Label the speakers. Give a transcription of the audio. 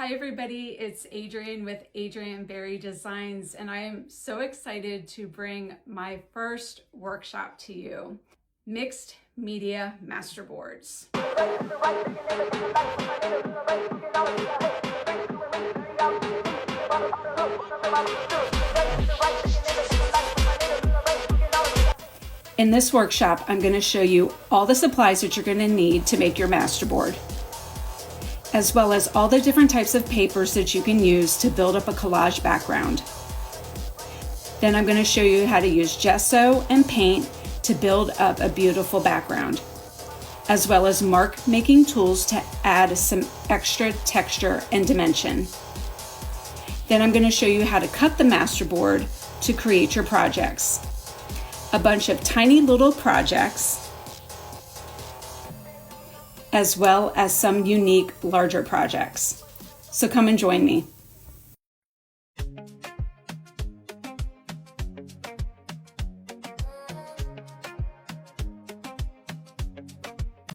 Speaker 1: Hi everybody, it's Adrienne with Adrienne Berry Designs, and I am so excited to bring my first workshop to you, Mixed Media Masterboards. In this workshop, I'm going to show you all the supplies that you're going to need to make your masterboard, as well as all the different types of papers that you can use to build up a collage background. Then I'm going to show you how to use gesso and paint to build up a beautiful background, as well as mark making tools to add some extra texture and dimension. Then I'm going to show you how to cut the masterboard to create your projects. A bunch of tiny little projects, as well as some unique larger projects. So come and join me.